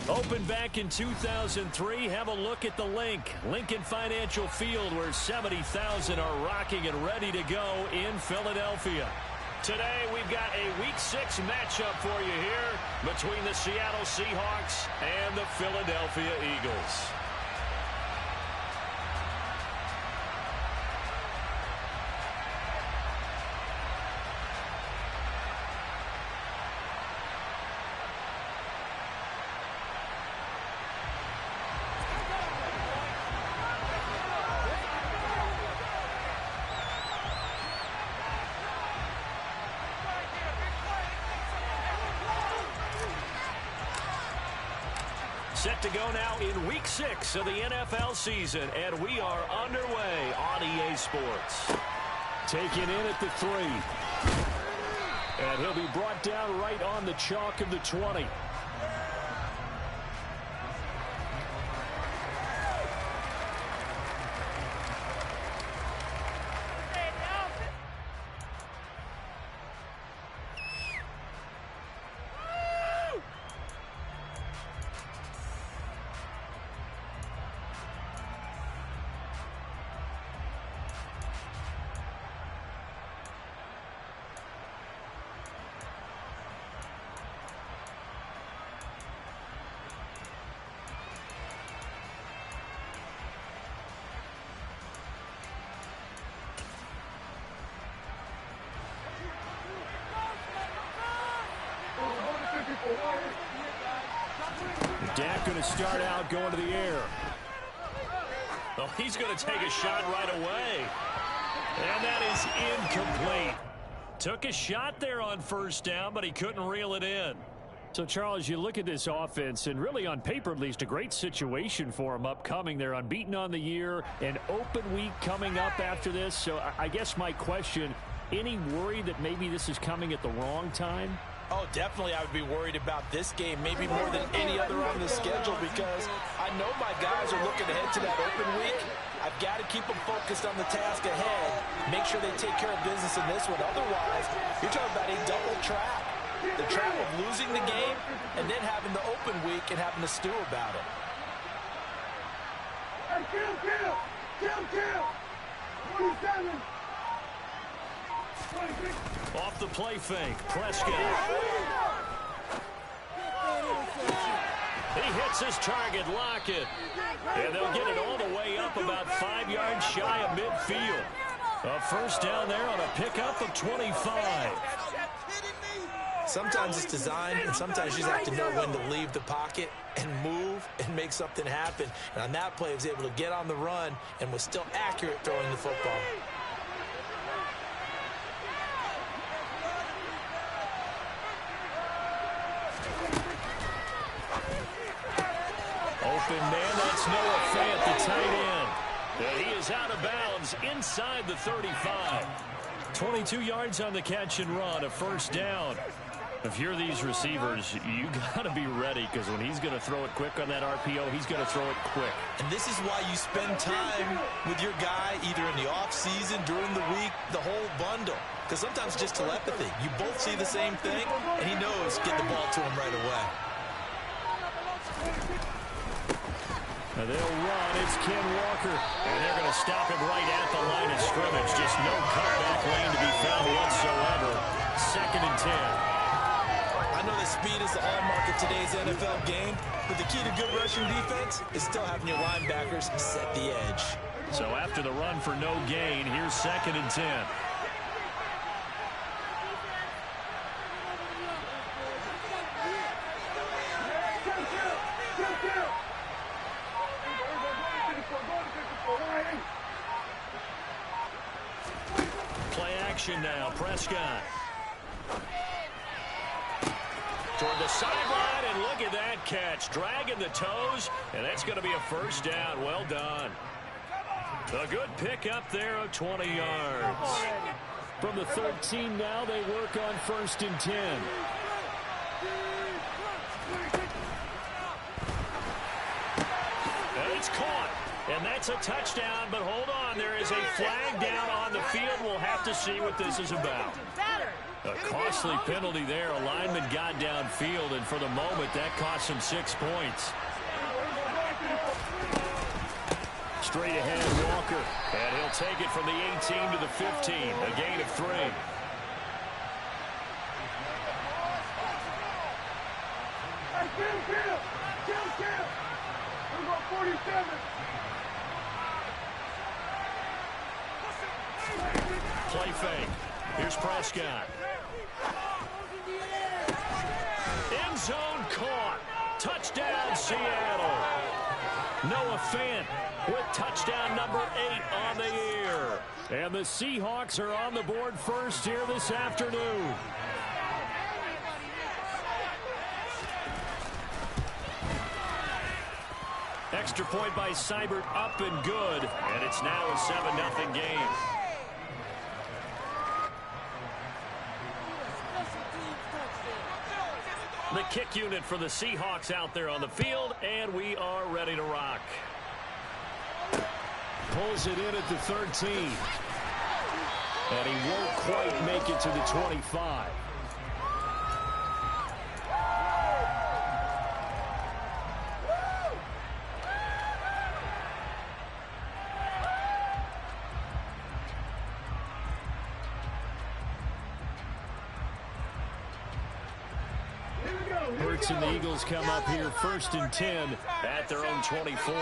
Opened back in 2003, have a look at the link. Lincoln Financial Field, where 70,000 are rocking and ready to go in Philadelphia. Today, we've got a Week 6 matchup for you here between the Seattle Seahawks and the Philadelphia Eagles. Set to go now in Week 6 of the NFL season, and we are underway on EA Sports. Taken in at the 3. And he'll be brought down right on the chalk of the 20. Dak going to start out going to the air. Oh, he's going to take a shot right away. And that is incomplete. Took a shot there on first down, but he couldn't reel it in. So, Charles, you look at this offense, and really on paper at least, a great situation for them upcoming. They're unbeaten on the year, an open week coming up after this. So I guess my question, any worry that maybe this is coming at the wrong time? Oh, definitely I would be worried about this game, maybe more than any other on the schedule, because I know my guys are looking ahead to that open week. I've got to keep them focused on the task ahead, make sure they take care of business in this one. Otherwise, you're talking about a double trap. The trap of losing the game and then having the open week and having to stew about it. Hey, kill! 27! Off the play fake, Prescott. He hits his target, Lockett. And they'll get it all the way up about 5 yards shy of midfield. A first down there on a pickup of 25. Sometimes it's designed, and sometimes you just have to know when to leave the pocket and move and make something happen. And on that play, he was able to get on the run and was still accurate throwing the football. Open man, that's Noah Fant, the tight end. And he is out of bounds inside the 35. 22 yards on the catch and run, a first down. If you're these receivers, you got to be ready, because when he's going to throw it quick on that RPO, he's going to throw it quick. And this is why you spend time with your guy, either in the offseason, during the week, the whole bundle. Because sometimes it's just telepathy. You both see the same thing, and he knows get the ball to him right away. Now they'll run. It's Ken Walker. And they're going to stop him right at the line of scrimmage. Just no cutback lane to be found whatsoever. 2nd and 10. I know that speed is the hallmark of today's NFL game, but the key to good rushing defense is still having your linebackers set the edge. So after the run for no gain, here's 2nd and 10. Play action now, Prescott. Toward the sideline, and look at that catch. Dragging the toes, and that's going to be a first down. Well done. A good pickup there of 20 yards. From the 13 now, they work on 1st and 10. And it's caught. And that's a touchdown, but hold on. There is a flag down on the field. We'll have to see what this is about. A costly penalty there. A lineman got downfield, and for the moment, that cost him 6 points. Straight ahead, Walker. And he'll take it from the 18 to the 15. A gain of 3. Kill. We're going 47. Play fake. Here's Prescott. End zone caught. Touchdown, Seattle. Noah Fant with touchdown number 8 on the year. And the Seahawks are on the board first here this afternoon. Extra point by Seibert, up and good. And it's now a 7-0 game. The kick unit for the Seahawks out there on the field, and we are ready to rock. Pulls it in at the 13. And he won't quite make it to the 25. Hurts and the Eagles come up here 1st and 10 at their own 24.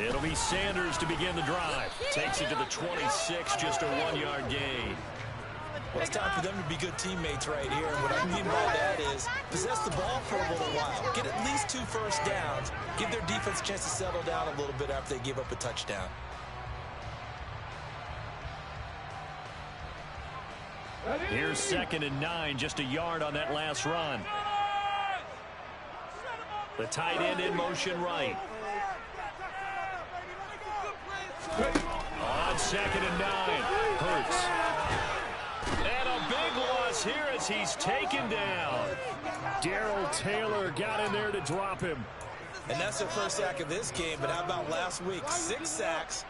It'll be Sanders to begin the drive. Takes it to the 26, just a 1-yard gain. Well, it's time for them to be good teammates right here. And what I mean by that is possess the ball for a little while. Get at least 2 first downs. Give their defense a chance to settle down a little bit after they give up a touchdown. Here's 2nd and 9, just a yard on that last run. The tight end in motion right. On 2nd and 9, Hurts. And a big loss here as he's taken down. Darrell Taylor got in there to drop him. And that's their first sack of this game, but how about last week? 6 sacks,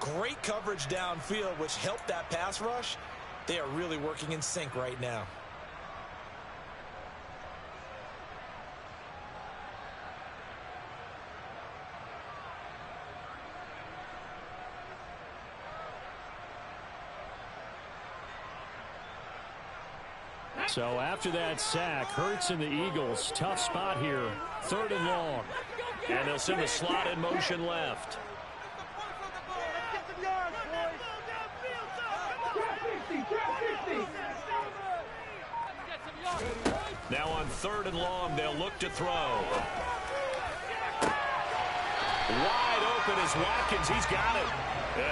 great coverage downfield, which helped that pass rush. They are really working in sync right now. So after that sack, Hurts and the Eagles, tough spot here, 3rd and long. And they'll send the slot in motion left. Now on 3rd and long, they'll look to throw. Wide open is Watkins. He's got it.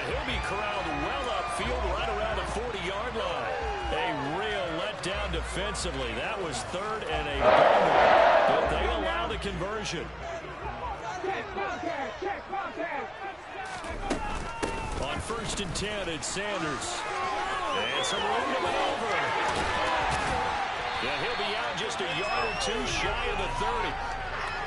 He'll be corralled well upfield right around the 40-yard line. A real letdown defensively. That was 3rd and a goal, but they allow the conversion. On 1st and 10, it's Sanders. And some room to maneuver. Yeah, he'll be out just a yard or 2 shy of the 30.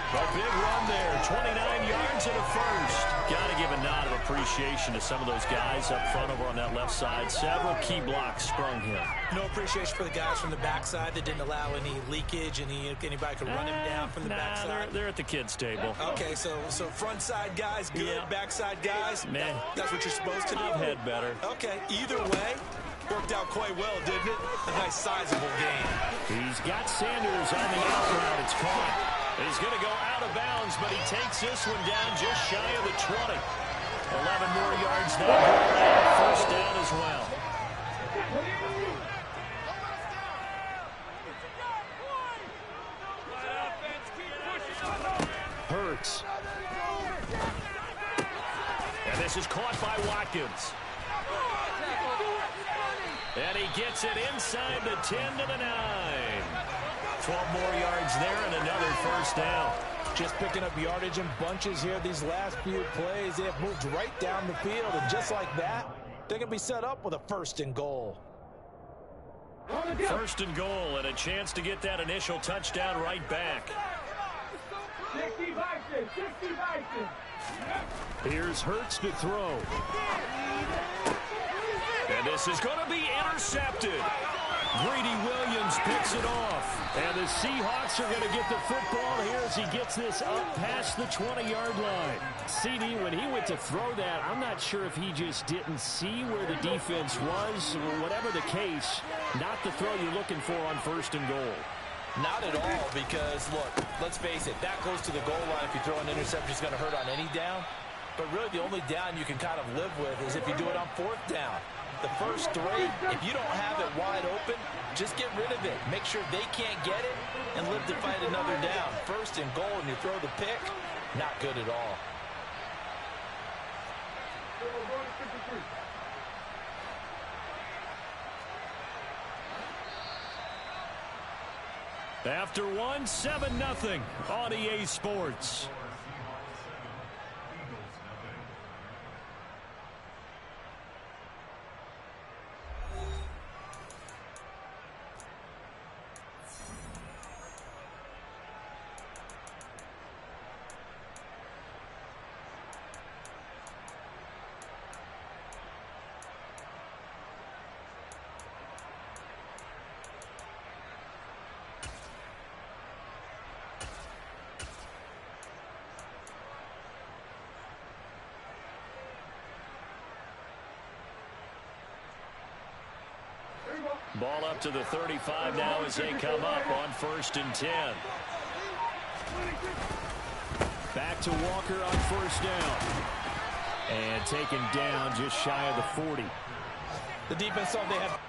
A big run there, 29 yards and a first. Got to give a nod of appreciation to some of those guys up front over on that left side. Several key blocks sprung him. No appreciation for the guys from the backside that didn't allow any leakage, anybody could run him down from the backside. They're at the kids' table. Okay, so front side guys good, yeah. Backside guys, man, that's what you're supposed to do. I've had better. Okay, either way, worked out quite well, didn't it? A nice sizable game. He's got Sanders on the out route. It's caught. He's going to go out of bounds, but he takes this one down just shy of the 20. 11 more yards now. First down as well. Hurts. And this is caught by Watkins. And he gets it inside the 10 to the 9. 12 more yards there and another first down. Just picking up yardage in bunches here these last few plays. They have moved right down the field, and just like that, they're going to be set up with a 1st and goal. 1st and goal, and a chance to get that initial touchdown right back. 60 Bison, 60 Bison. Here's Hurts to throw. And this is going to be intercepted. Greedy Williams picks it off. And the Seahawks are going to get the football here as he gets this up past the 20-yard line. CD, when he went to throw that, I'm not sure if he just didn't see where the defense was. Whatever the case, not the throw you're looking for on 1st and goal. Not at all, because, look, let's face it, that goes to the goal line. If you throw an interception, it's going to hurt on any down. But really, the only down you can kind of live with is if you do it on 4th down. The first 3, if you don't have it wide open, just get rid of it. Make sure they can't get it and live to fight another down. 1st and goal, and you throw the pick, not good at all. After 1, 7-0 on EA Sports. Ball up to the 35 now as they come up on 1st and 10. Back to Walker on 1st down. And taken down just shy of the 40. The defense thought they had...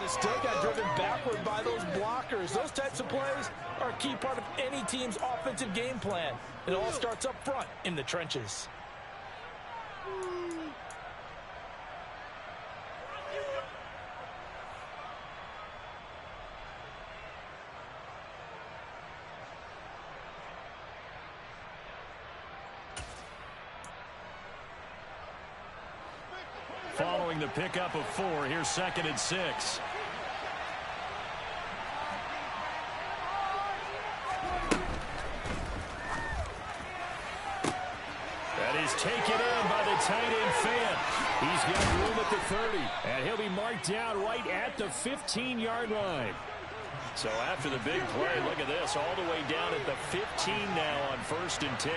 Still got driven backward by those blockers. Those types of plays are a key part of any team's offensive game plan. It all starts up front in the trenches. Following the pickup of 4, here's 2nd and 6. Taken in by the tight end Fan. He's got room at the 30, and he'll be marked down right at the 15-yard line. So after the big play, look at this, all the way down at the 15 now on 1st and 10.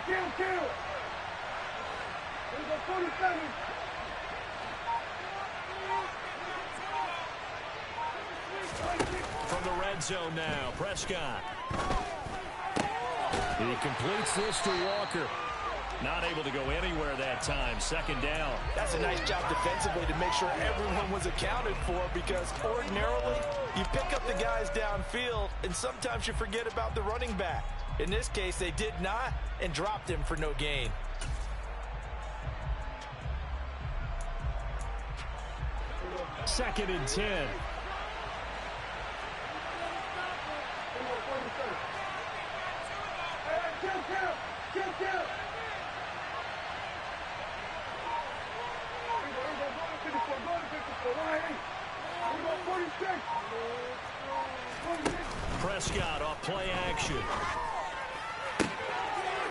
Kill. There's a 47. From the red zone now, Prescott. He completes this to Walker. Not able to go anywhere that time. 2nd down. That's a nice job defensively to make sure everyone was accounted for, because ordinarily you pick up the guys downfield and sometimes you forget about the running back. In this case, they did not and dropped him for no gain. Second and 10. Kill. Prescott off play action.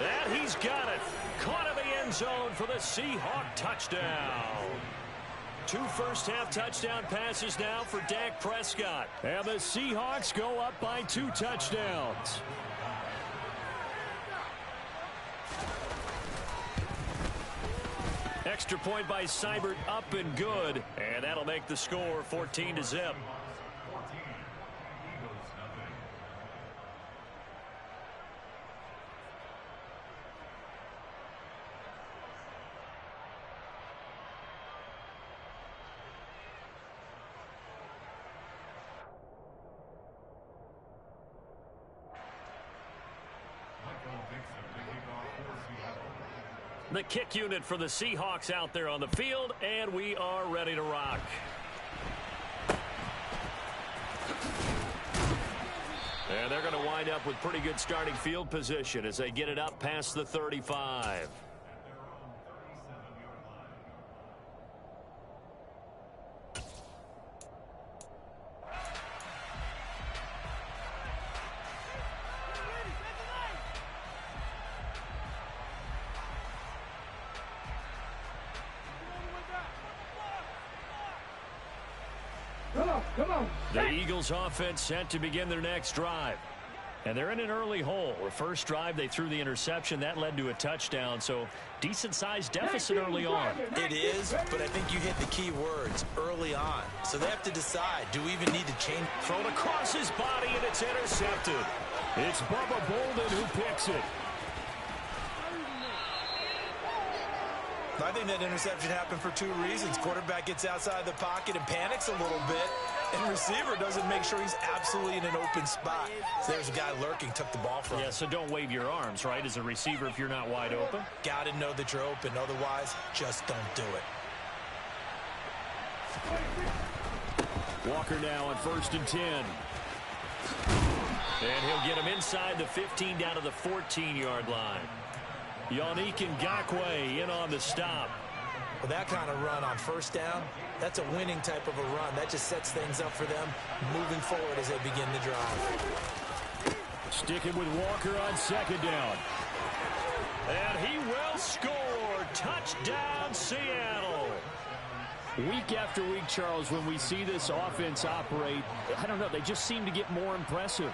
And he's got it. Caught in the end zone for the Seahawk touchdown. 2 first-half touchdown passes now for Dak Prescott. And the Seahawks go up by 2 touchdowns. Extra point by Seibert, up and good. And that'll make the score 14-0. The kick unit for the Seahawks out there on the field, and we are ready to rock. And they're going to wind up with pretty good starting field position as they get it up past the 35. Come on. The Eagles offense set to begin their next drive. And they're in an early hole. The first drive, they threw the interception. That led to a touchdown. So decent-sized deficit early on. It is, but I think you hit the key words, early on. So they have to decide, do we even need to change? Thrown across his body, and it's intercepted. It's Bubba Bolden who picks it. I think that interception happened for two reasons. Quarterback gets outside the pocket and panics a little bit, and receiver doesn't make sure he's absolutely in an open spot. So there's a guy lurking, took the ball from him. Yeah, so don't wave your arms, right, as a receiver if you're not wide open. Got to know that you're open. Otherwise, just don't do it. Walker now on 1st and 10. And he'll get him inside the 15 down to the 14-yard line. Yannick Ngakoue in on the stop. Well, that kind of run on first down, that's a winning type of a run. That just sets things up for them moving forward as they begin the drive. Sticking with Walker on 2nd down. And he will score. Touchdown, Seattle. Week after week, Charles, when we see this offense operate, I don't know, they just seem to get more impressive.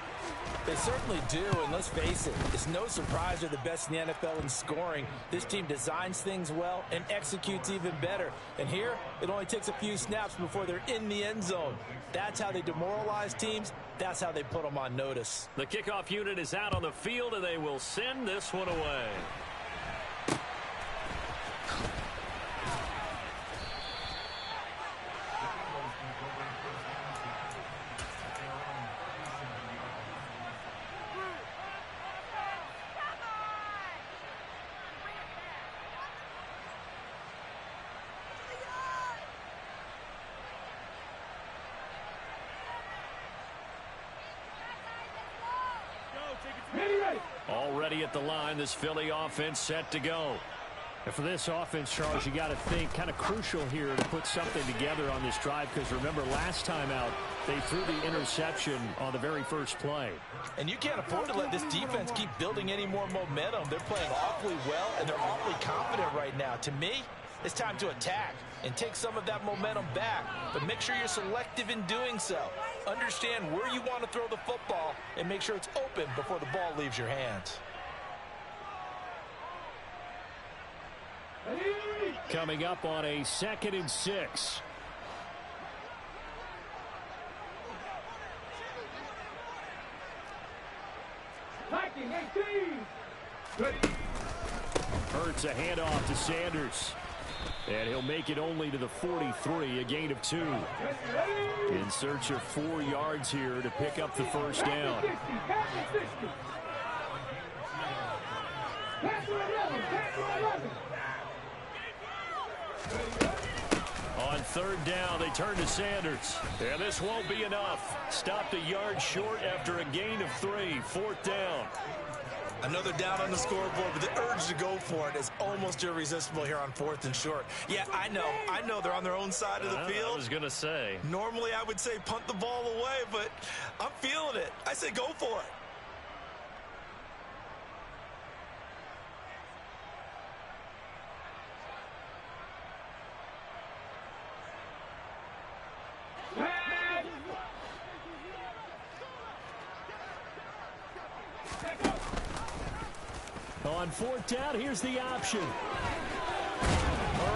They certainly do, and let's face it, it's no surprise they're the best in the NFL in scoring. This team designs things well and executes even better. And here, it only takes a few snaps before they're in the end zone. That's how they demoralize teams. That's how they put them on notice. The kickoff unit is out on the field, and they will send this one away. Already at the line, this Philly offense set to go. And for this offense, Charles, you got to think kind of crucial here to put something together on this drive, because remember last time out they threw the interception on the very first play. And you can't afford to let this defense keep building any more momentum. They're playing awfully well, and they're awfully confident right now. To me, it's time to attack and take some of that momentum back, but make sure you're selective in doing so. Understand where you want to throw the football and make sure it's open before the ball leaves your hands. Coming up on a 2nd and 6. Hurts a handoff to Sanders. And he'll make it only to the 43, a gain of 2. In search of 4 yards here to pick up the first down. On 3rd down, they turn to Sanders. And this won't be enough. Stopped a yard short after a gain of 3. 4th down. Another down on the scoreboard, but the urge to go for it is almost irresistible here on 4th and short. Yeah, I know they're on their own side of the field. I was going to say. Normally I would say punt the ball away, but I'm feeling it. I say go for it. On 4th down, here's the option.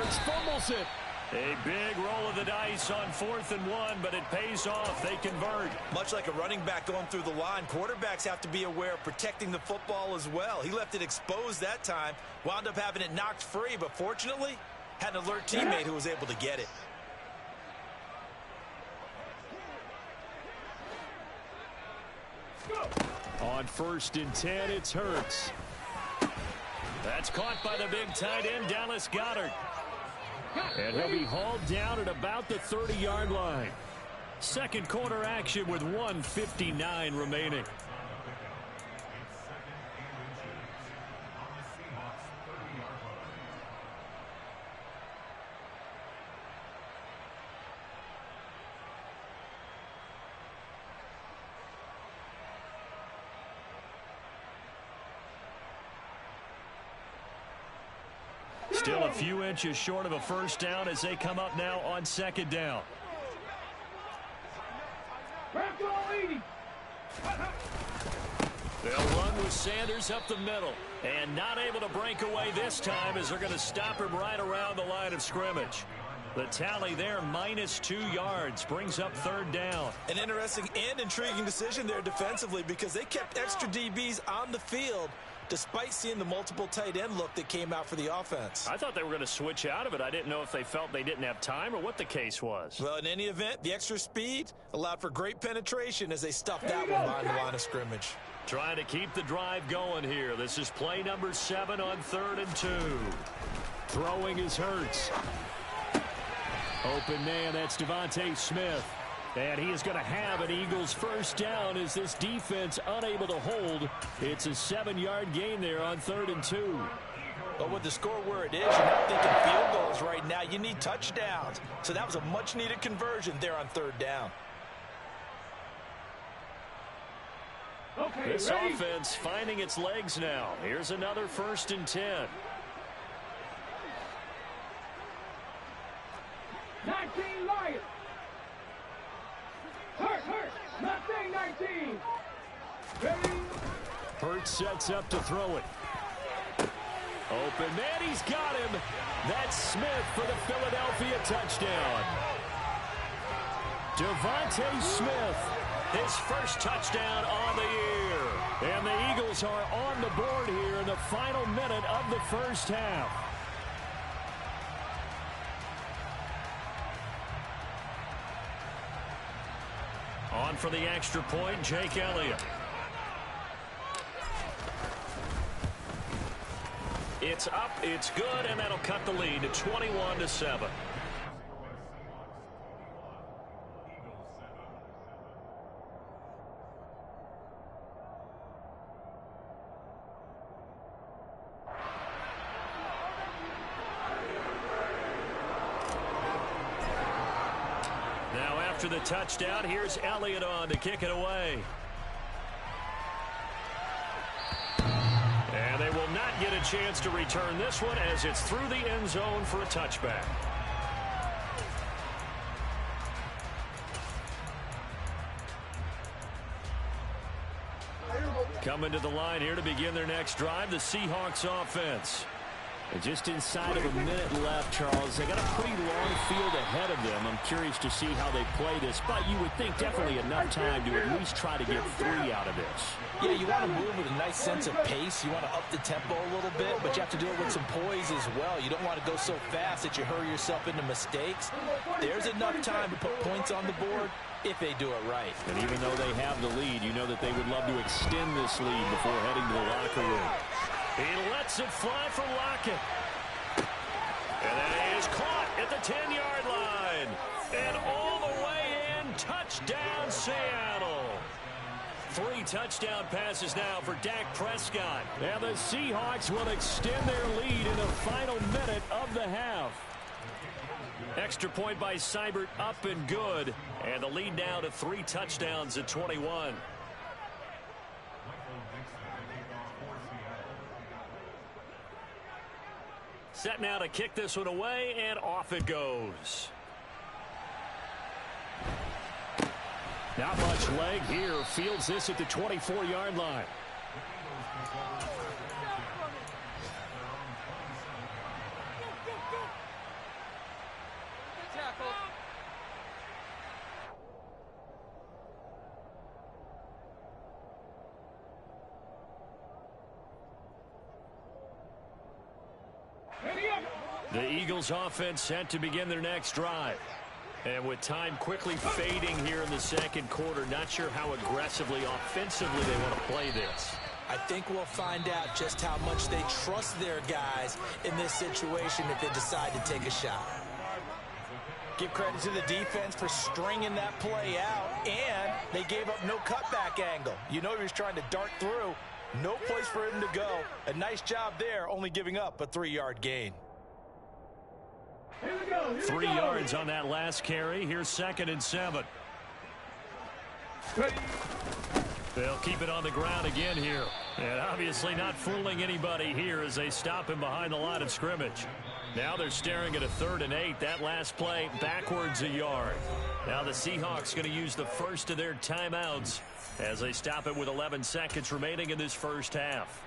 Seahawks fumbles it. A big roll of the dice on 4th and 1, but it pays off. They convert. Much like a running back going through the line, quarterbacks have to be aware of protecting the football as well. He left it exposed that time, wound up having it knocked free, but fortunately, had an alert teammate who was able to get it. On 1st and 10, it's Hurts. That's caught by the big tight end, Dallas Goedert. And he'll be hauled down at about the 30-yard line. Second quarter action with 1:59 remaining. Still a few inches short of a first down as they come up now on 2nd down. They'll run with Sanders up the middle. And not able to break away this time as they're going to stop him right around the line of scrimmage. The tally there, -2 yards, brings up 3rd down. An interesting and intriguing decision there defensively because they kept extra DBs on the field despite seeing the multiple tight end look that came out for the offense. I thought they were going to switch out of it. I didn't know if they felt they didn't have time or what the case was. Well, in any event, the extra speed allowed for great penetration as they stuffed that one behind the line of scrimmage. Trying to keep the drive going here. This is play number 7 on 3rd and 2. Throwing is Hurts. Open man, that's Devontae Smith. And he is going to have an Eagles first down as this defense unable to hold. It's a 7-yard gain there on 3rd and 2. But with the score where it is, you're not thinking field goals right now. You need touchdowns. So that was a much-needed conversion there on 3rd down. Okay, This ready? offense finding its legs now. Here's another 1st and 10. 19 Lions. Hurt. Not saying 19. Ready? Hurts sets up to throw it. Open man, he's got him. That's Smith for the Philadelphia touchdown. Devontae Smith, His first touchdown on the year. and the Eagles are on the board here in the final minute of the first half. On for the extra point, Jake Elliott. It's up, it's good, and that'll cut the lead to 21-7. After the touchdown, here's Elliott on to kick it away. And they will not get a chance to return this one as it's through the end zone for a touchback. Coming to the line here to begin their next drive, the Seahawks offense. And just inside of a minute left, Charles. They got a pretty long field ahead of them. I'm curious to see how they play this, but you would think definitely enough time to at least try to get 3 out of this. Yeah, you want to move with a nice sense of pace. You want to up the tempo a little bit, but you have to do it with some poise as well. You don't want to go so fast that you hurry yourself into mistakes. There's enough time to put points on the board if they do it right. And even though they have the lead, you know that they would love to extend this lead before heading to the locker room. He lets it fly for Lockett. And that is caught at the 10-yard line. And all the way in, touchdown Seattle. 3 touchdown passes now for Dak Prescott. And the Seahawks will extend their lead in the final minute of the half. Extra point by Seibert, up and good. And the lead now to 3 touchdowns at 21. Set now to kick this one away, and off it goes. Not much leg here. Fields this at the 24-yard line. The Eagles offense set to begin their next drive. And with time quickly fading here in the second quarter, not sure how aggressively, offensively they want to play this. I think we'll find out just how much they trust their guys in this situation if they decide to take a shot. Give credit to the defense for stringing that play out, and they gave up no cutback angle. You know he was trying to dart through. No place for him to go. A nice job there, only giving up a 3-yard gain. 3 yards on that last carry. Here's 2nd and 7. They'll keep it on the ground again here. And obviously not fooling anybody here as they stop him behind the line of scrimmage. Now they're staring at a 3rd and 8. That last play backwards a yard. Now the Seahawks going to use the first of their timeouts as they stop it with 11 seconds remaining in this first half.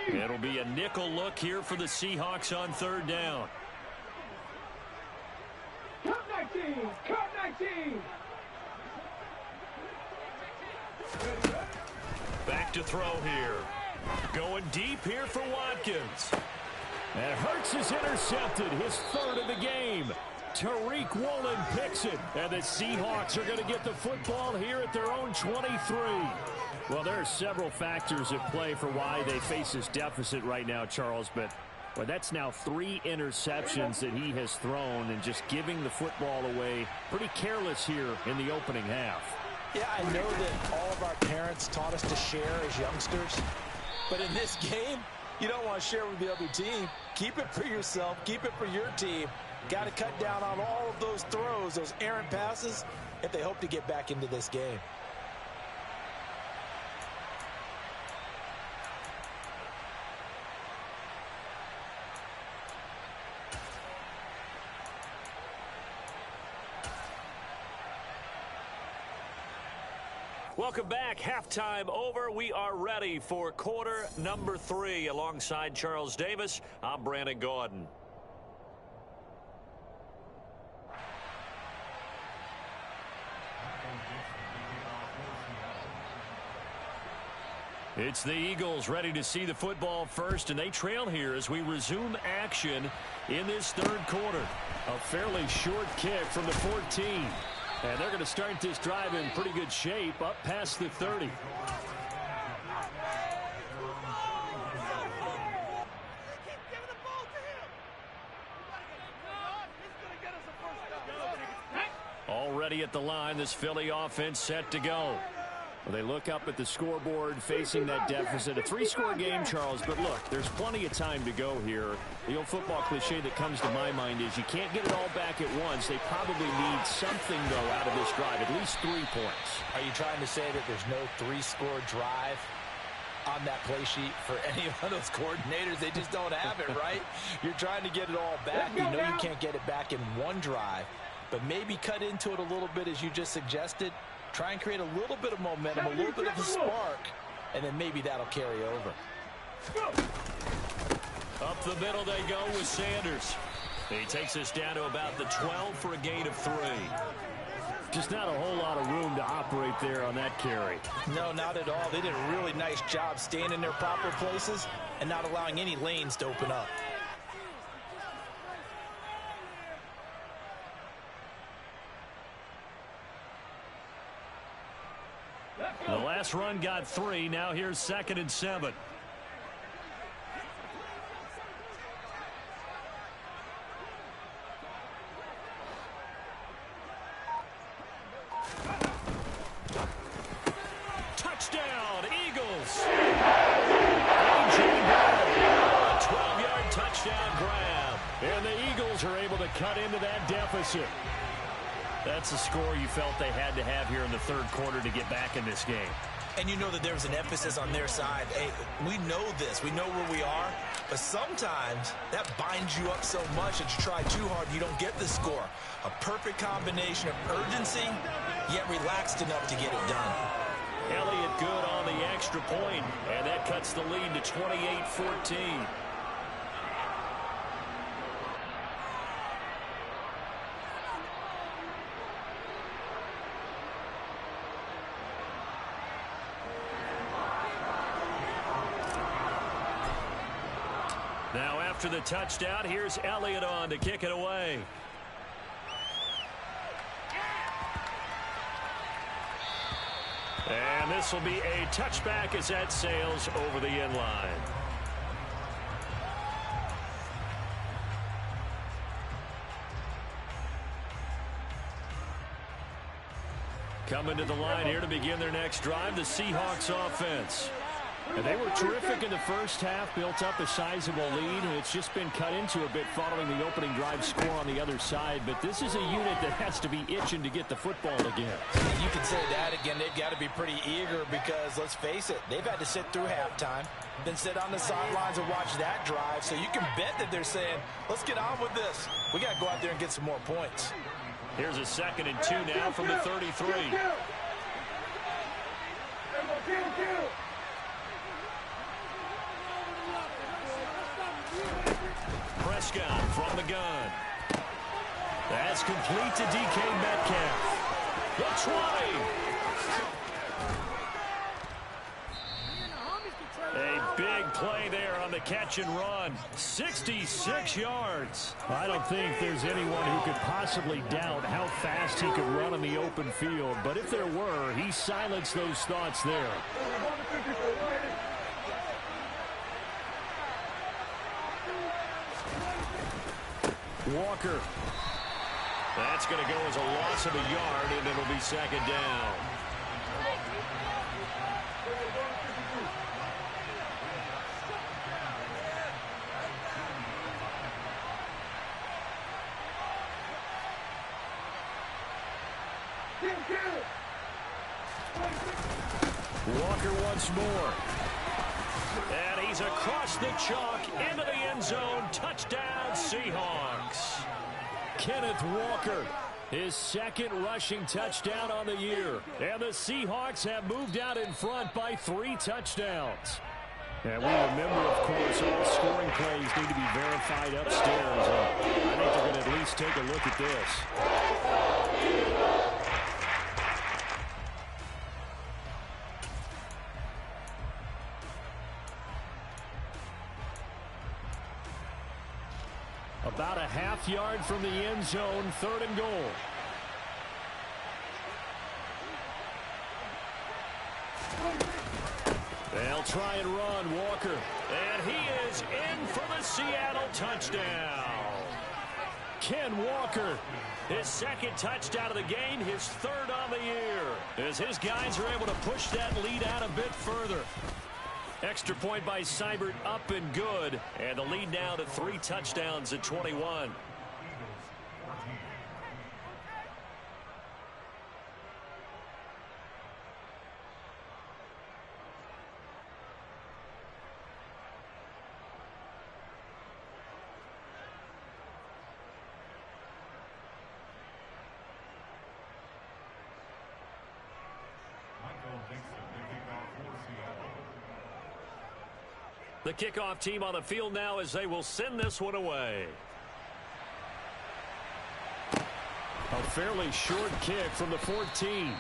It'll be a nickel look here for the Seahawks on 3rd down. Cut 19! Cut 19! Back to throw here. Going deep here for Watkins. And Hurts is intercepted, his 3rd of the game. Tariq Woolen picks it, and the Seahawks are going to get the football here at their own 23. Well, there are several factors at play for why they face this deficit right now, Charles, but well, that's now 3 interceptions that he has thrown and just giving the football away pretty careless here in the opening half. Yeah, I know that all of our parents taught us to share as youngsters, but in this game, you don't want to share with the other team. Keep it for yourself. Keep it for your team. Got to cut down on all of those throws, those errant passes, if they hope to get back into this game. Welcome back. Halftime over. We are ready for quarter number 3. Alongside Charles Davis, I'm Brandon Gordon. It's the Eagles ready to see the football first, and they trail here as we resume action in this 3rd quarter. A fairly short kick from the 14. And they're going to start this drive in pretty good shape up past the 30. Already at the line, this Philly offense set to go. Well, they look up at the scoreboard facing that deficit. A 3-score game, Charles, but look, there's plenty of time to go here. The old football cliche that comes to my mind is you can't get it all back at once. They probably need something, though, out of this drive, at least 3 points. Are you trying to say that there's no 3-score drive on that play sheet for any of those coordinators? They just don't have it, right? You're trying to get it all back. You know you can't get it back in one drive, but maybe cut into it a little bit as you just suggested. Try and create a little bit of momentum, a little bit of a spark, and then maybe that'll carry over. Up the middle they go with Sanders. He takes us down to about the 12 for a gain of 3. Just not a whole lot of room to operate there on that carry. No, not at all. They did a really nice job staying in their proper places and not allowing any lanes to open up. The last run got 3. Now here's 2nd and 7. Touchdown, Eagles. A 12-yard touchdown grab. And the Eagles are able to cut into that deficit. That's a score you felt they had to have here in the 3rd quarter to get back in this game. And you know that there was an emphasis on their side. Hey, we know this. We know where we are. But sometimes that binds you up so much that you try too hard and you don't get the score. A perfect combination of urgency, yet relaxed enough to get it done. Elliott good on the extra point, and that cuts the lead to 28-14. Now after the touchdown, here's Elliott on to kick it away. And this will be a touchback as that sails over the end line. Coming to the line here to begin their next drive, the Seahawks offense. And they were terrific in the first half, built up a sizable lead, and it's just been cut into a bit following the opening drive score on the other side. But this is a unit that has to be itching to get the football again. You can say that again. They've got to be pretty eager because, let's face it, they've had to sit through halftime, then sit on the sidelines and watch that drive. So you can bet that they're saying, let's get on with this. We got to go out there and get some more points. Here's a 2nd and 2 now from the 33. Prescott from the gun. That's complete to DK Metcalf. The 20. A big play there on the catch and run. 66 yards. I don't think there's anyone who could possibly doubt how fast he could run on the open field. But if there were, he silenced those thoughts there. Walker. That's going to go as a loss of a yard, and it'll be 2nd down. Walker once more. And he's across the chalk into the end zone. Touchdown, Seahawks. Kenneth Walker, his 2nd rushing touchdown on the year. And the Seahawks have moved out in front by 3 touchdowns. And we remember, of course, all scoring plays need to be verified upstairs. And I think they're going to at least take a look at this. About a half yard from the end zone, 3rd and goal. They'll try and run, Walker. And he is in for the Seattle touchdown. Ken Walker, his 2nd touchdown of the game, his 3rd on the year. As his guys are able to push that lead out a bit further. Extra point by Seibert, up and good. And the lead now to 3 touchdowns at 21. The kickoff team on the field now as they will send this one away. A fairly short kick from the 14.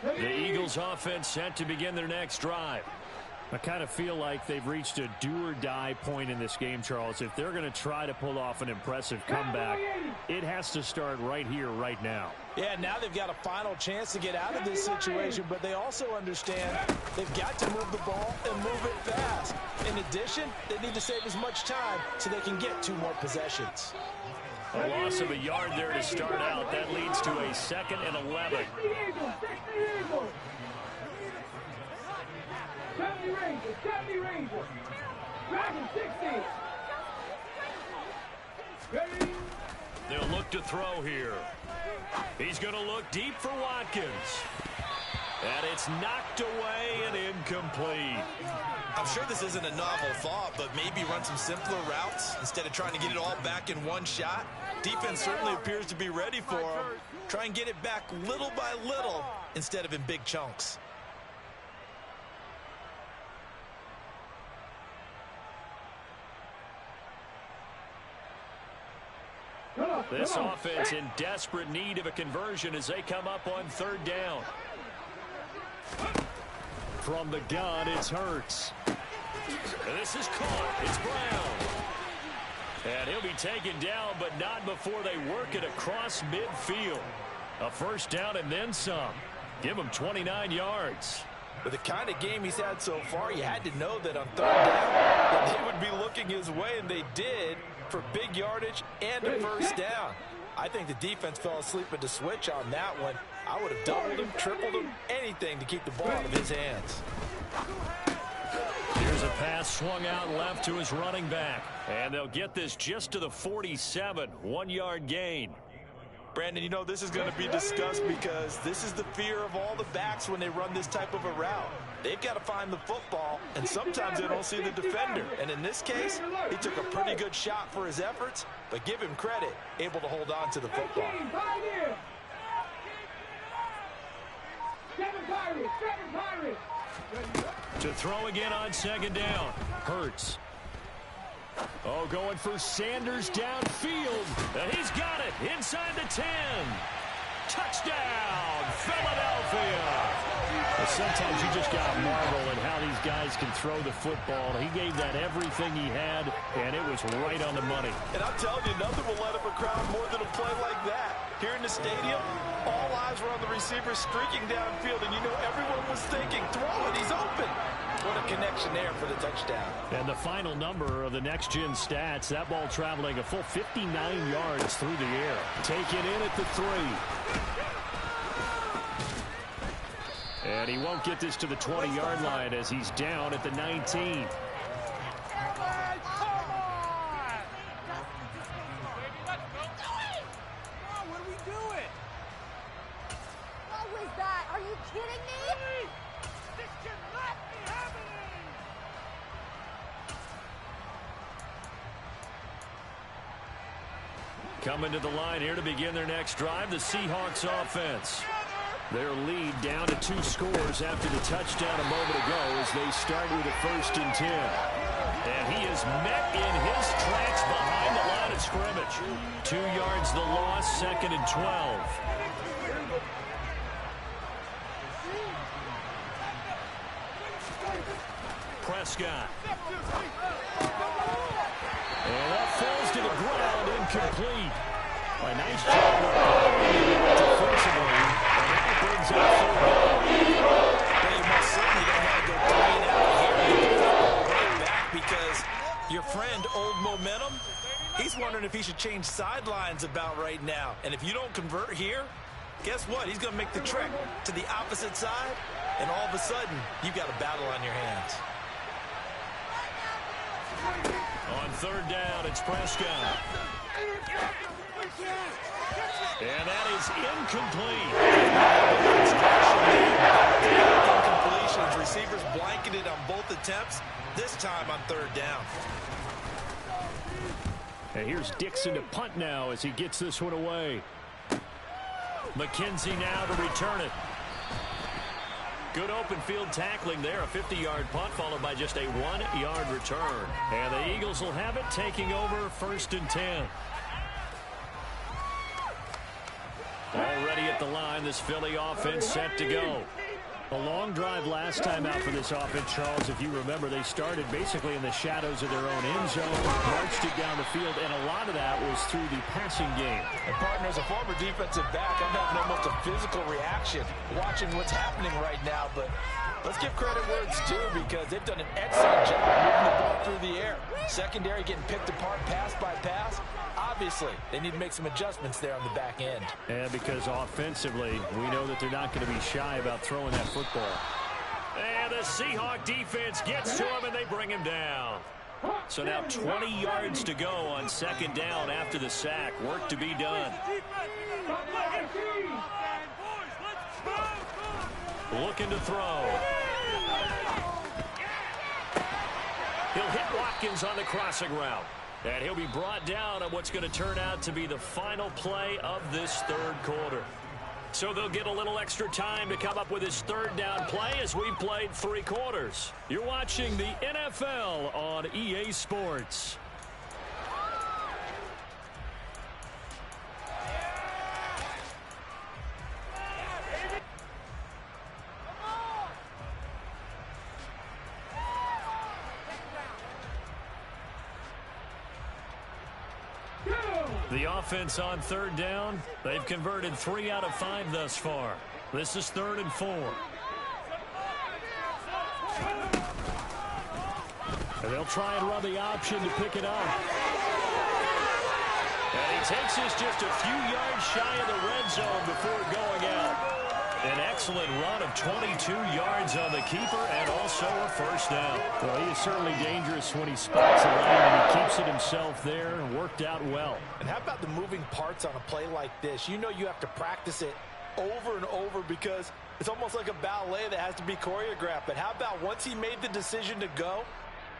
The Eagles offense set to begin their next drive. I kind of feel like they've reached a do-or-die point in this game, Charles. If they're going to try to pull off an impressive comeback, it has to start right here, right now. Yeah, now they've got a final chance to get out of this situation, but they also understand they've got to move the ball and move it fast. In addition, they need to save as much time so they can get 2 more possessions. A loss of a yard there to start out. That leads to a 2nd and 11. 70 Rangers. Dragon 60. Ready? They'll look to throw here. He's going to look deep for Watkins. And it's knocked away and incomplete. I'm sure this isn't a novel thought, but maybe run some simpler routes instead of trying to get it all back in one shot. Defense certainly appears to be ready for him. Try and get it back little by little instead of in big chunks. This offense in desperate need of a conversion as they come up on 3rd down. From the gun, it's Hurts. And this is caught. It's Brown. And he'll be taken down, but not before they work it across midfield. A 1st down and then some. Give him 29 yards. With the kind of game he's had so far, you had to know that on 3rd down that they would be looking his way, and they did, for big yardage and a 1st down. I think the defense fell asleep at the switch on that one. I would have doubled him, tripled him, anything to keep the ball out of his hands. Here's a pass swung out left to his running back. And they'll get this just to the 47. 1-yard gain. Brandon, you know this is going to be discussed because this is the fear of all the backs when they run this type of a route. They've got to find the football, and sometimes they don't see the defender. And in this case, he took a pretty good shot for his efforts, but give him credit, able to hold on to the football. 7 Pirates. To throw again on 2nd down. Hurts. Oh, going for Sanders downfield. And he's got it inside the 10. Touchdown, Philadelphia. But sometimes you just got to marvel at how these guys can throw the football. He gave that everything he had, and it was right on the money. And I'm telling you, nothing will let up a crowd more than a play like that. Here in the stadium, all eyes were on the receiver streaking downfield, and you know everyone was thinking, throw it, he's open. What a connection there for the touchdown. And the final number of the next-gen stats, that ball traveling a full 59 yards through the air. Taken in at the 3. And he won't get this to the 20-yard line as he's down at the 19. Coming to the line here to begin their next drive, the Seahawks offense. Their lead down to 2 scores after the touchdown a moment ago as they start with a 1st and 10. And he is met in his tracks behind the line of scrimmage. 2 yards the loss, 2nd and 12. Prescott. And that falls to the ground, incomplete. A nice job defensively, and that brings up 4th down. Well, you most certainly don't have to go 3 and out here and get the football right back because your friend, Old Momentum, he's wondering if he should change sidelines about right now. And if you don't convert here, guess what? He's going to make the trek to the opposite side, and all of a sudden, you've got a battle on your hands. On 3rd down, it's Prescott. And that is incomplete. Incompletions. Receivers blanketed on both attempts, this time on 3rd down. And here's Dixon to punt now as he gets this one away. McKenzie now to return it. Good open field tackling there. A 50-yard punt followed by just a 1-yard return. And the Eagles will have it, taking over 1st and 10. Already at the line, this Philly offense set to go. A long drive last time out for this offense, Charles. If you remember, they started basically in the shadows of their own end zone, marched it down the field, and a lot of that was through the passing game. And partner, as a former defensive back, I'm having almost a physical reaction watching what's happening right now. But let's give credit where it's due because they've done an excellent job moving the ball through the air. Secondary getting picked apart pass by pass. obviously, they need to make some adjustments there on the back end. And because offensively, we know that they're not going to be shy about throwing that football. And the Seahawk defense gets to him, and they bring him down. So now 20 yards to go on second down after the sack. Work to be done. Looking to throw. He'll hit Watkins on the crossing route. And he'll be brought down on what's going to turn out to be the final play of this third quarter. So they'll get a little extra time to come up with his third down play as we played 3 quarters. You're watching the NFL on EA Sports. The offense on third down, they've converted 3 out of 5 thus far. This is 3rd and 4. And they'll try and run the option to pick it up. And he takes us just a few yards shy of the red zone before going out. An excellent run of 22 yards on the keeper and also a first down. Well, he is certainly dangerous when he spots a lane, and he keeps it himself there and worked out well. And how about the moving parts on a play like this? You know you have to practice it over and over because it's almost like a ballet that has to be choreographed. But how about once he made the decision to go,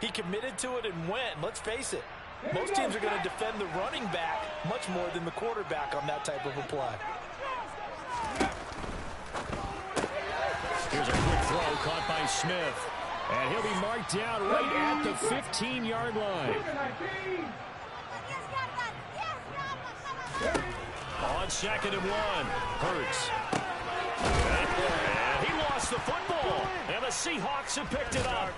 he committed to it and went. And let's face it, most teams are going to defend the running back much more than the quarterback on that type of a play. Here's a quick throw caught by Smith. And he'll be marked down right at the 15-yard line. On 2nd and 1, Hurts. And he lost the football. And the Seahawks have picked it up.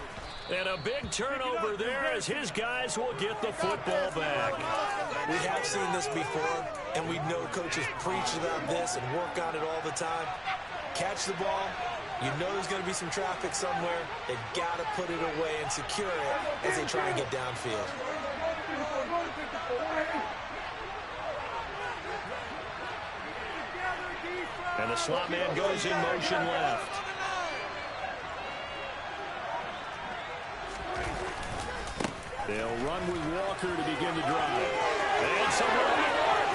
And a big turnover there as his guys will get the football back. We have seen this before, and we know coaches preach about this and work on it all the time. Catch the ball. You know there's going to be some traffic somewhere. They've got to put it away and secure it as they try and get downfield. And the slot man goes in motion left. They'll run with Walker to begin the drive. And some running work.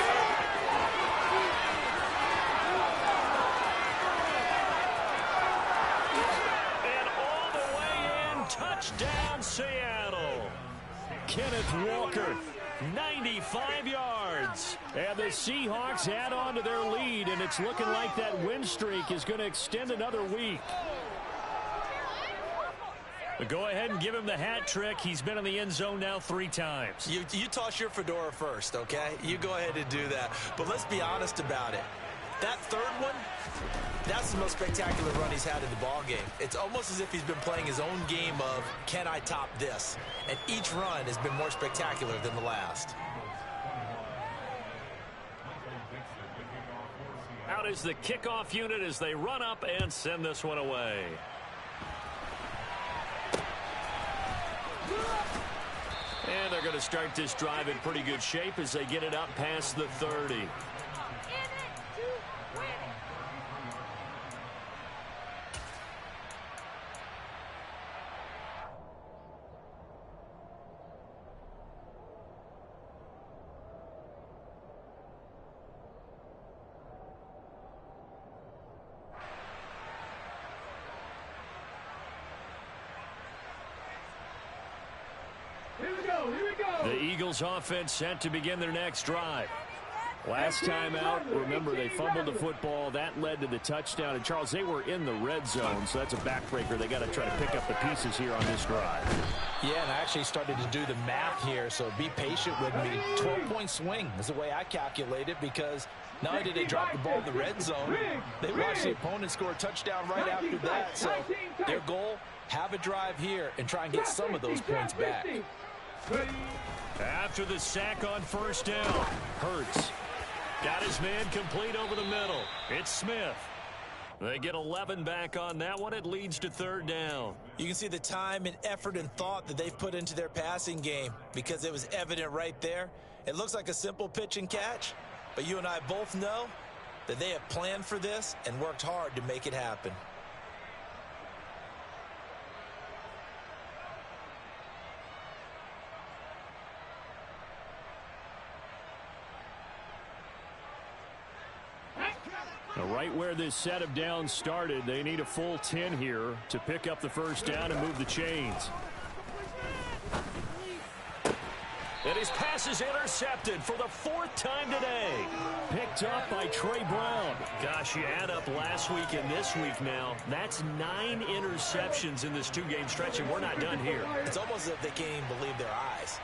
And all the way in, touchdown Seattle. Kenneth Walker, 95 yards. And the Seahawks add on to their lead, and it's looking like that win streak is going to extend another week. But go ahead and give him the hat trick. He's been in the end zone now 3 times. You toss your fedora first, okay? You go ahead and do that. But let's be honest about it. That third one, that's the most spectacular run he's had in the ball game. It's almost as if he's been playing his own game of, can I top this? And each run has been more spectacular than the last. Out is the kickoff unit as they run up and send this one away. And they're going to start this drive in pretty good shape as they get it up past the 30. The Eagles offense set to begin their next drive. Last time out, remember, they fumbled the football. That led to the touchdown. And, Charles, they were in the red zone, so that's a backbreaker. They got to try to pick up the pieces here on this drive. Yeah, and I actually started to do the math here, so be patient with me. 12-point swing is the way I calculate it because not only did they drop the ball in the red zone, they watched the opponent score a touchdown right after that. So their goal, have a drive here and try and get some of those points back. After the sack on first down, Hurts got his man complete over the middle. It's Smith. They get 11 back on that one. It leads to third down. You can see the time and effort and thought that they've put into their passing game because it was evident right there. It looks like a simple pitch and catch, but you and I both know that they have planned for this and worked hard to make it happen. Right where this set of downs started, they need a full 10 here to pick up the first down and move the chains. And his pass is intercepted for the fourth time today. Picked up by Trey Brown. Gosh, you add up last week and this week now. That's 9 interceptions in this 2-game stretch, and we're not done here. It's almost as if they can't even believe their eyes.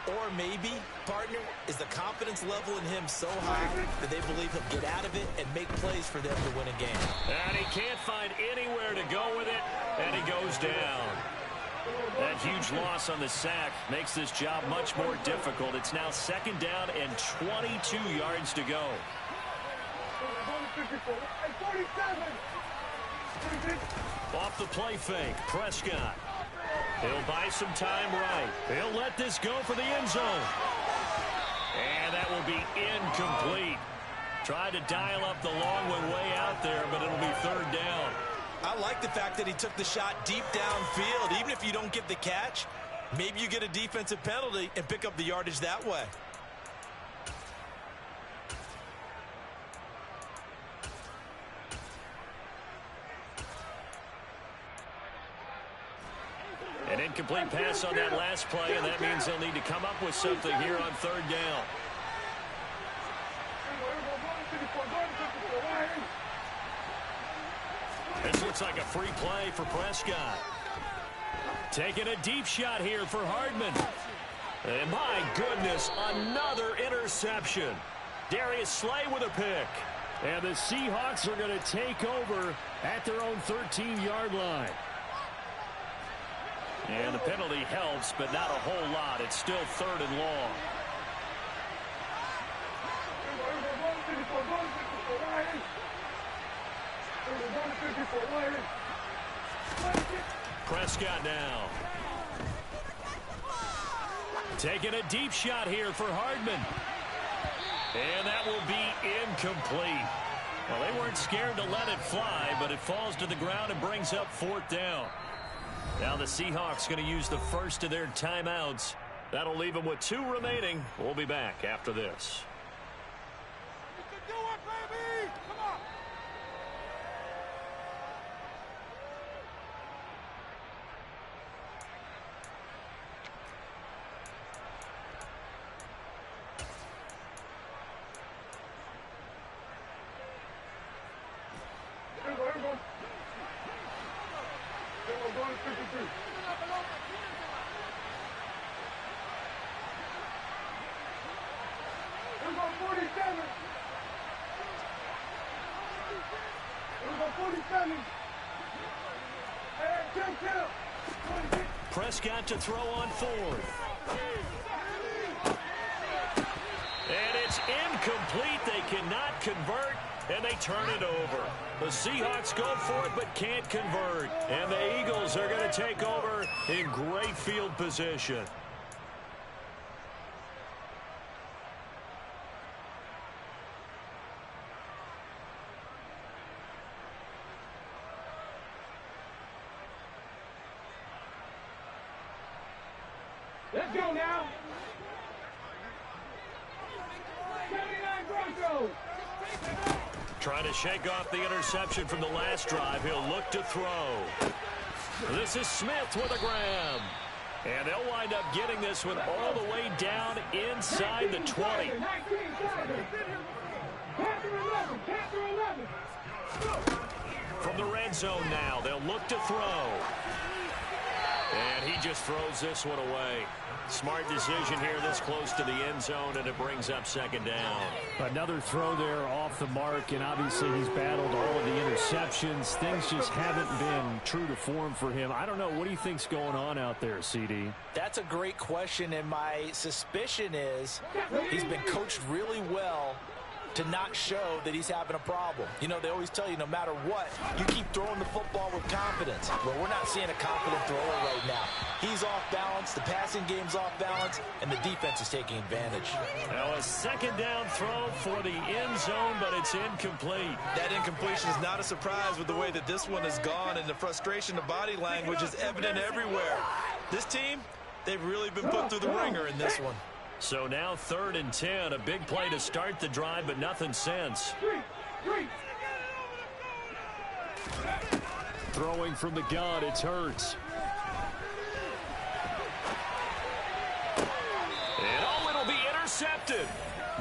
Or maybe, partner, is the confidence level in him so high that they believe he'll get out of it and make plays for them to win a game. And he can't find anywhere to go with it, and he goes down. That huge loss on the sack makes this job much more difficult. It's now 2nd down and 22 yards to go. Off the play fake, Prescott. He'll buy some time right. He'll let this go for the end zone. And that will be incomplete. Tried to dial up the long one way out there, but it'll be 3rd down. I like the fact that he took the shot deep downfield. Even if you don't get the catch, maybe you get a defensive penalty and pick up the yardage that way. An incomplete pass on that last play, and that means they'll need to come up with something here on 3rd down. This looks like a free play for Prescott. Taking a deep shot here for Hardman. And my goodness, another interception. Darius Slay with a pick. And the Seahawks are going to take over at their own 13-yard line. And the penalty helps, but not a whole lot. It's still 3rd and long. Prescott now. Taking a deep shot here for Hardman. And that will be incomplete. Well, they weren't scared to let it fly, but it falls to the ground and brings up 4th down. Now the Seahawks going to use the first of their timeouts. That'll leave them with 2 remaining. We'll be back after this. You can do it, baby! Come on! Prescott to throw on 4th. And it's incomplete. They cannot convert, and they turn it over. The Seahawks go for it but can't convert. And the Eagles are going to take over in great field position. Let's go now. 79 Broncos. Trying to shake off the interception from the last drive. He'll look to throw. This is Smith with a grab. And they'll wind up getting this one all the way down inside the 20. From the red zone now, they'll look to throw. And he just throws this one away. Smart decision here this close to the end zone, and it brings up 2nd down. Another throw there off the mark, and obviously he's battled all of the interceptions. Things just haven't been true to form for him. I don't know. What do you think's going on out there, CD? That's a great question, and my suspicion is he's been coached really well to not show that he's having a problem. You know, they always tell you no matter what, you keep throwing the football with confidence. Well, we're not seeing a confident thrower right now. He's off balance, the passing game's off balance, and the defense is taking advantage. Now a second down throw for the end zone, but it's incomplete. That incompletion is not a surprise with the way that this one has gone, and the frustration of body language is evident everywhere. This team, they've really been put through the ringer in this one. So now 3rd and 10, a big play to start the drive, but nothing since. Throwing from the gun, it's Hurts. And oh, it'll be intercepted.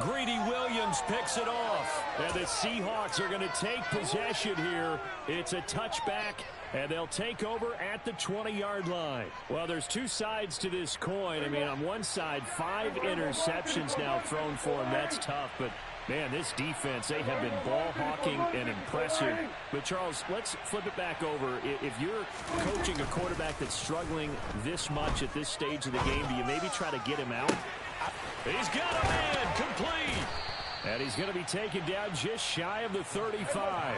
Greedy Williams picks it off. And the Seahawks are going to take possession here. It's a touchback, and they'll take over at the 20-yard line. Well, there's two sides to this coin. I mean, on one side, 5 interceptions now thrown for him. That's tough, but man, this defense, they have been ball hawking and impressive. But, Charles, let's flip it back over. If you're coaching a quarterback that's struggling this much at this stage of the game, do you maybe try to get him out? He's got a man, complete. And he's going to be taken down just shy of the 35.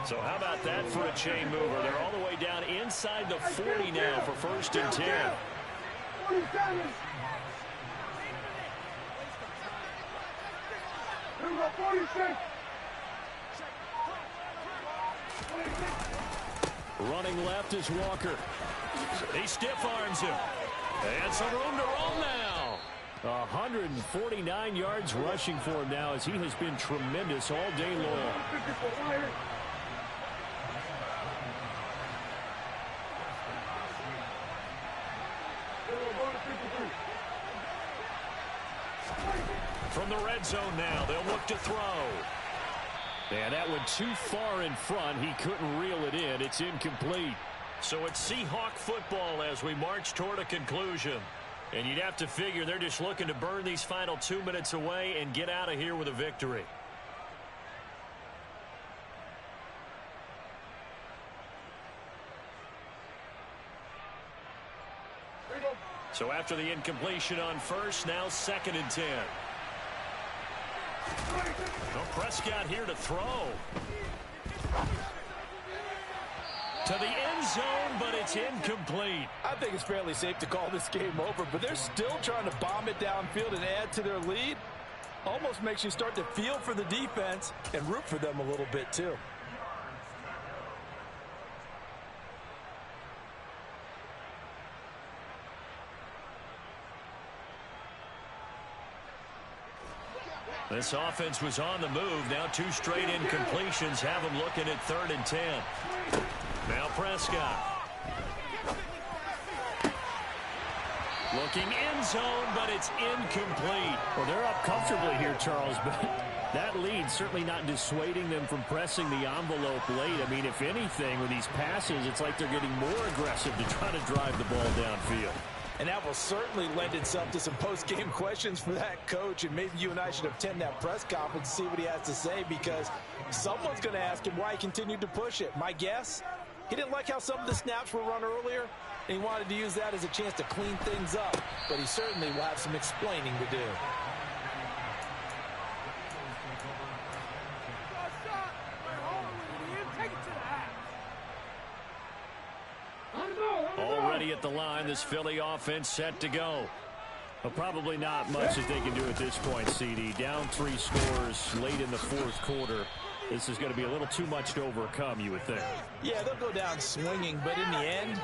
So how about that for a chain mover? They're all the way down inside the 40 now for 1st and 10. Running left is Walker. He stiff arms him. And some room to roll now. 149 yards rushing for him now, as he has been tremendous all day long. From the red zone now, they'll look to throw. And that one too far in front. He couldn't reel it in. It's incomplete. So it's Seahawk football as we march toward a conclusion. And you'd have to figure they're just looking to burn these final 2 minutes away and get out of here with a victory. So after the incompletion on first, now 2nd and 10. No, Prescott here to throw. To the end zone, but it's incomplete. I think it's fairly safe to call this game over, but they're still trying to bomb it downfield and add to their lead. Almost makes you start to feel for the defense and root for them a little bit too. This offense was on the move. Now 2 straight incompletions have them looking at 3rd and 10. Now Prescott. Looking end zone, but it's incomplete. Well, they're up comfortably here, Charles, but that lead certainly not dissuading them from pressing the envelope late. I mean, if anything, with these passes, it's like they're getting more aggressive to try to drive the ball downfield. And that will certainly lend itself to some post-game questions for that coach. And maybe you and I should attend that press conference and see what he has to say, because someone's going to ask him why he continued to push it. My guess, he didn't like how some of the snaps were run earlier, and he wanted to use that as a chance to clean things up. But he certainly will have some explaining to do. Already at the line, this Philly offense set to go. But probably not much that they can do at this point, CD. Down 3 scores late in the 4th quarter. This is going to be a little too much to overcome, you would think. Yeah, they'll go down swinging, but in the end,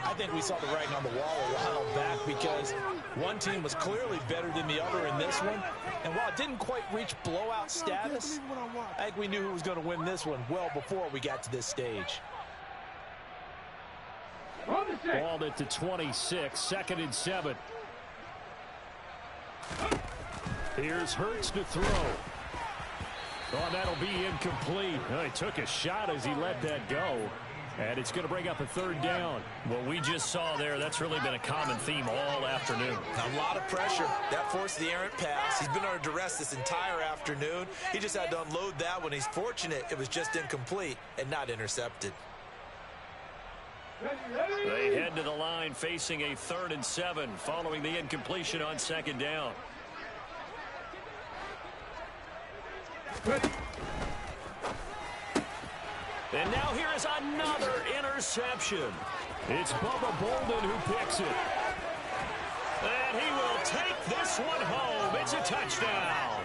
I think we saw the writing on the wall a while back, because one team was clearly better than the other in this one. And while it didn't quite reach blowout status, I think we knew who was going to win this one well before we got to this stage. Ball at the 26, 2nd and 7. Here's Hurts to throw. Oh, that'll be incomplete. Oh, he took a shot as he let that go. And it's going to bring up a 3rd down. What we just saw there, that's really been a common theme all afternoon. A lot of pressure. That forced the errant pass. He's been under duress this entire afternoon. He just had to unload that one. He's fortunate it was just incomplete and not intercepted. They head to the line facing a 3rd and 7 following the incompletion on 2nd down. And now here is another interception. It's Bubba Bolden who picks it. And he will take this one home. It's a touchdown.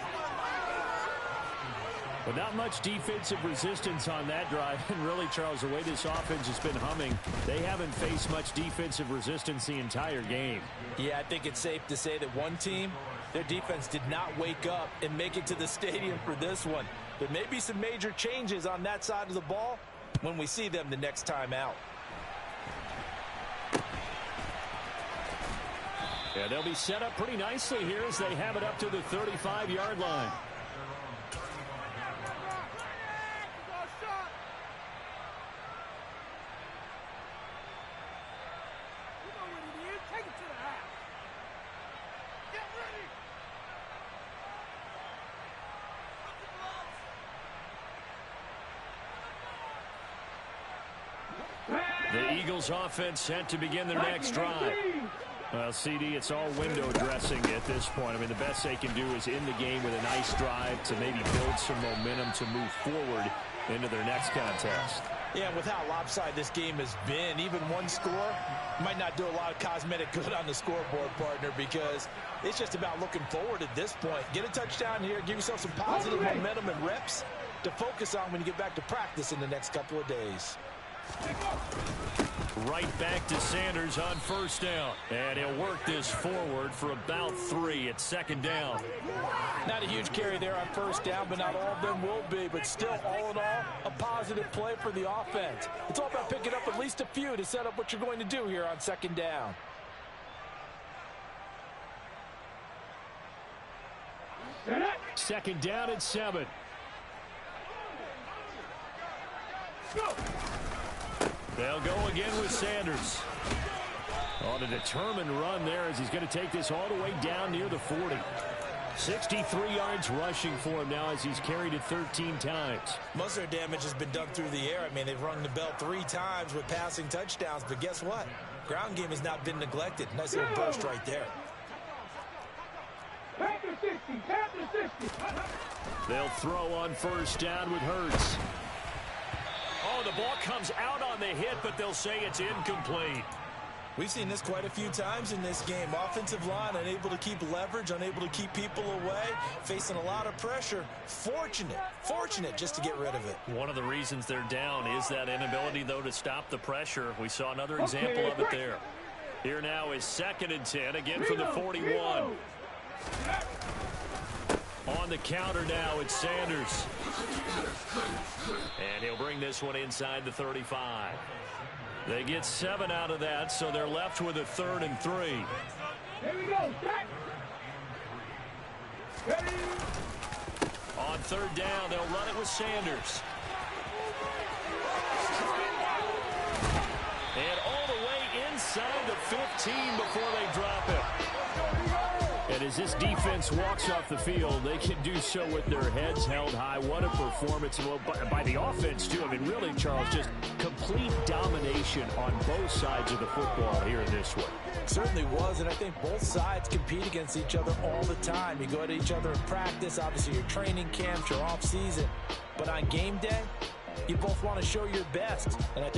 But not much defensive resistance on that drive. And really, Charles, the way this offense has been humming, they haven't faced much defensive resistance the entire game. Yeah, I think it's safe to say that one team, their defense did not wake up and make it to the stadium for this one. There may be some major changes on that side of the ball when we see them the next time out. Yeah, they'll be set up pretty nicely here as they have it up to the 35-yard line. The Eagles offense set to begin their next drive. Well, CD, it's all window dressing at this point. I mean, the best they can do is end the game with a nice drive to maybe build some momentum to move forward into their next contest. Yeah, with how lopsided this game has been, even one score might not do a lot of cosmetic good on the scoreboard, partner, because it's just about looking forward at this point. Get a touchdown here, give yourself some positive momentum and reps to focus on when you get back to practice in the next couple of days. Right back to Sanders on first down. And he'll work this forward for about 3 at second down. Not a huge carry there on first down, but not all of them will be. But still, all in all, a positive play for the offense. It's all about picking up at least a few to set up what you're going to do here on second down. Second down at 7. They'll go again with Sanders. On a determined run there as he's going to take this all the way down near the 40. 63 yards rushing for him now as he's carried it 13 times. Most of their damage has been done through the air. I mean, they've rung the bell 3 times with passing touchdowns, but guess what? Ground game has not been neglected. Nice little burst right there. They'll throw on first down with Hurts. Oh, the ball comes out on the hit, but they'll say it's incomplete. We've seen this quite a few times in this game. Offensive line unable to keep leverage, unable to keep people away, facing a lot of pressure. Fortunate just to get rid of it. One of the reasons they're down is that inability, though, to stop the pressure. We saw another example of it there. Here now is 2nd and 10, again from the 41. On the counter now, it's Sanders. And he'll bring this one inside the 35. They get 7 out of that, so they're left with a 3rd and 3. Here we go. On 3rd down, they'll run it with Sanders. And all the way inside the 15 before they drop it. And as this defense walks off the field, they can do so with their heads held high. What a performance by the offense, too. I mean, really, Charles, just complete domination on both sides of the football here in this one. Certainly was, and I think both sides compete against each other all the time. You go at each other in practice, obviously your training camps, your off season. But on game day, you both want to show your best. And I think